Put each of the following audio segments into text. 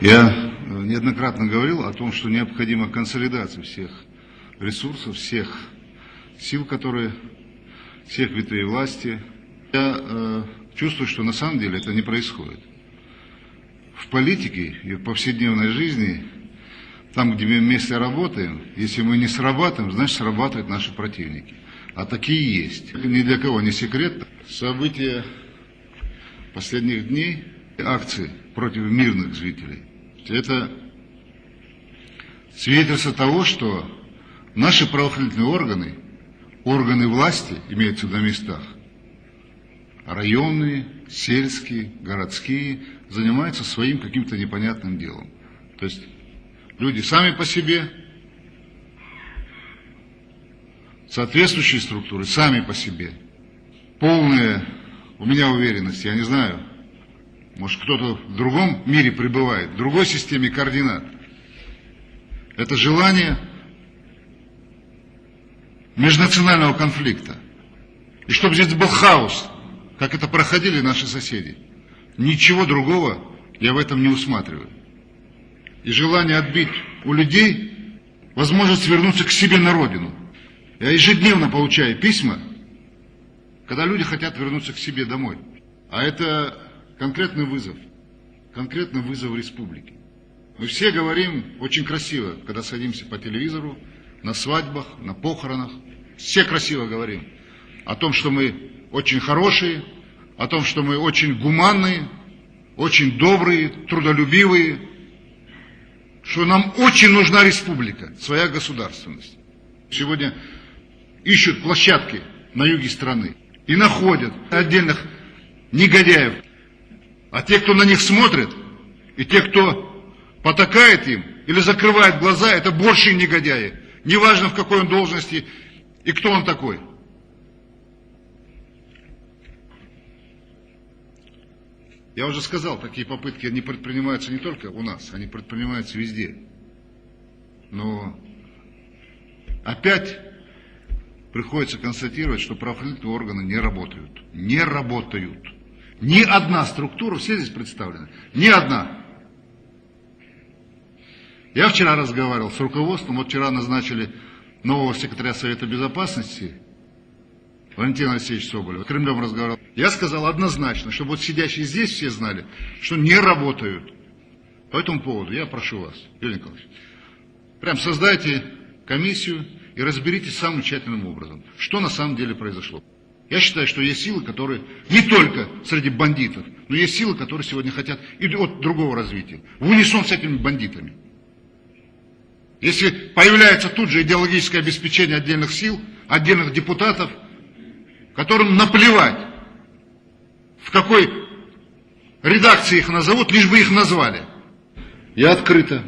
Я неоднократно говорил о том, что необходима консолидация всех ресурсов, всех сил, всех ветвей власти. Я чувствую, что на самом деле это не происходит. В политике и в повседневной жизни, там, где мы вместе работаем, если мы не срабатываем, значит срабатывают наши противники. А такие есть. Ни для кого не секрет. События последних дней, акции против мирных жителей, это свидетельство того, что наши правоохранительные органы власти, имеются на местах, районные, сельские, городские, занимаются своим каким-то непонятным делом. То есть люди сами по себе, соответствующие структуры сами по себе. Полная, у меня уверенность, я не знаю, может кто-то в другом мире пребывает, в другой системе координат. Это желание межнационального конфликта. И чтобы здесь был хаос, как это проходили наши соседи. Ничего другого я в этом не усматриваю. И желание отбить у людей возможность вернуться к себе на родину. Я ежедневно получаю письма, когда люди хотят вернуться к себе домой. А это конкретный вызов республике. Мы все говорим очень красиво, когда садимся по телевизору, на свадьбах, на похоронах. Все красиво говорим о том, что мы очень хорошие, о том, что мы очень гуманные, очень добрые, трудолюбивые, что нам очень нужна республика, своя государственность. Сегодня ищут площадки на юге страны и находят отдельных негодяев. А те, кто на них смотрит, и те, кто потакает им или закрывает глаза, это большие негодяи. Неважно, в какой он должности и кто он такой. Я уже сказал, такие попытки не предпринимаются не только у нас, они предпринимаются везде. Но опять приходится констатировать, что правоохранительные органы не работают. Не работают. Ни одна структура, все здесь представлены, ни одна. Я вчера разговаривал с руководством, вот вчера назначили нового секретаря Совета Безопасности, Валентина Алексеевича Соболева, с Кремлем разговаривал. Я сказал однозначно, чтобы вот сидящие здесь все знали, что не работают. По этому поводу я прошу вас, Юрий Николаевич, прям создайте комиссию и разберитесь самым тщательным образом, что на самом деле произошло. Я считаю, что есть силы, которые не только среди бандитов, но есть силы, которые сегодня хотят и от другого развития, в унисон с этими бандитами. Если появляется тут же идеологическое обеспечение отдельных сил, отдельных депутатов, которым наплевать, в какой редакции их назовут, лишь бы их назвали. Я открыто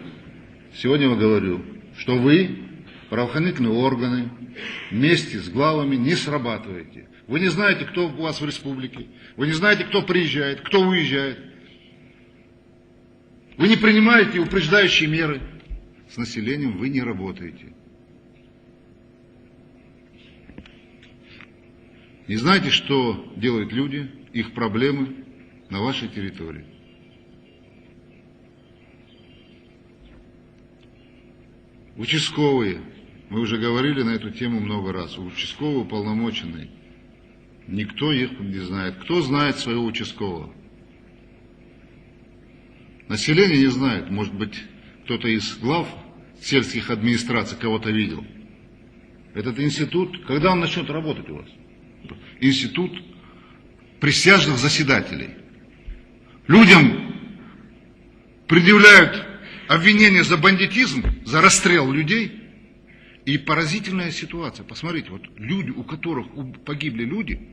сегодня говорю, что вы, правоохранительные органы, вместе с главами не срабатываете. Вы не знаете, кто у вас в республике, вы не знаете, кто приезжает, кто уезжает. Вы не принимаете упреждающие меры. С населением вы не работаете. Не знаете, что делают люди, их проблемы на вашей территории. Участковые, мы уже говорили на эту тему много раз, участковые уполномоченные, никто их не знает. Кто знает своего участкового? Население не знает, может быть, кто-то из глав сельских администраций кого-то видел. Этот институт, когда он начнет работать у вас? Институт присяжных заседателей. Людям предъявляют обвинения за бандитизм, за расстрел людей. И поразительная ситуация. Посмотрите, вот люди, у которых погибли люди,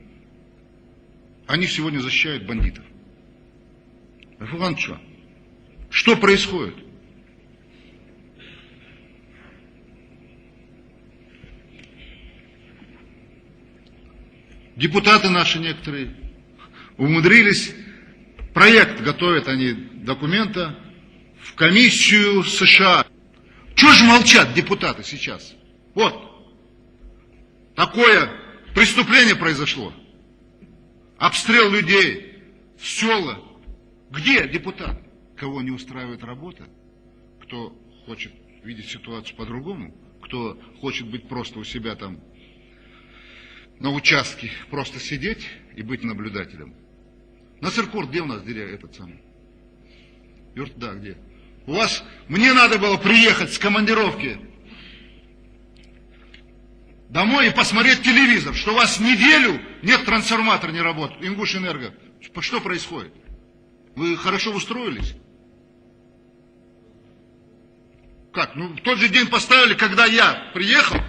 они сегодня защищают бандитов. Что происходит? Депутаты наши некоторые умудрились, проект готовят они документа в комиссию США. Чего же молчат депутаты сейчас? Вот, такое преступление произошло. Обстрел людей, села. Где депутаты? кого не устраивает работа, кто хочет видеть ситуацию по-другому, кто хочет быть просто у себя там на участке, просто сидеть и быть наблюдателем. Насыркорт, где у нас этот самый? Да, где? У вас, мне надо было приехать с командировки домой и посмотреть телевизор, что у вас неделю нет, трансформатор не работает, Ингушэнерго. Что происходит? Вы хорошо устроились? Как? Ну, в тот же день поставили, когда я приехал,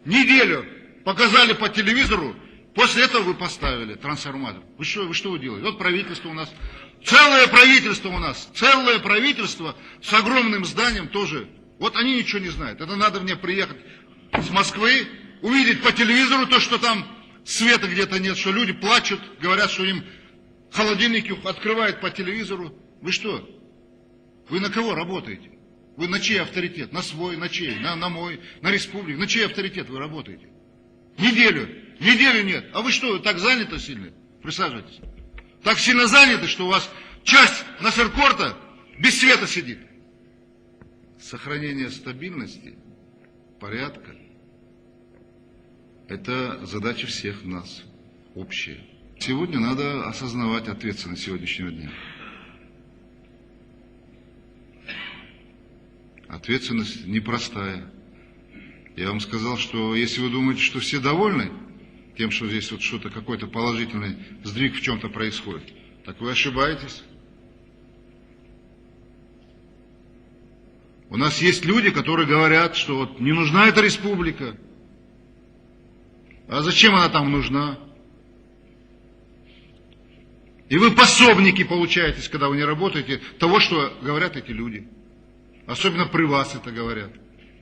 неделю показали по телевизору, после этого вы поставили трансформатор. Вы что вы делаете? Вот правительство у нас, целое правительство с огромным зданием тоже. Вот они ничего не знают. Это надо мне приехать с Москвы, увидеть по телевизору то, что там света где-то нет, что люди плачут, говорят, что им холодильники открывают по телевизору. Вы что? Вы на кого работаете? Вы на чей авторитет? На свой, на чей? На мой, на республику. На чей авторитет вы работаете? Неделю нет. А вы что, так заняты сильно? Присаживайтесь. Так сильно заняты, что у вас часть Насыркорта без света сидит. Сохранение стабильности, порядка – это задача всех нас, общая. Сегодня надо осознавать ответственность сегодняшнего дня. Ответственность непростая. Я вам сказал, что если вы думаете, что все довольны тем, что здесь вот что-то, какой-то положительный сдвиг в чем-то происходит, так вы ошибаетесь. У нас есть люди, которые говорят, что вот не нужна эта республика. А зачем она там нужна? И вы пособники получаетесь, когда вы не работаете, того, что говорят эти люди. Особенно при вас это говорят.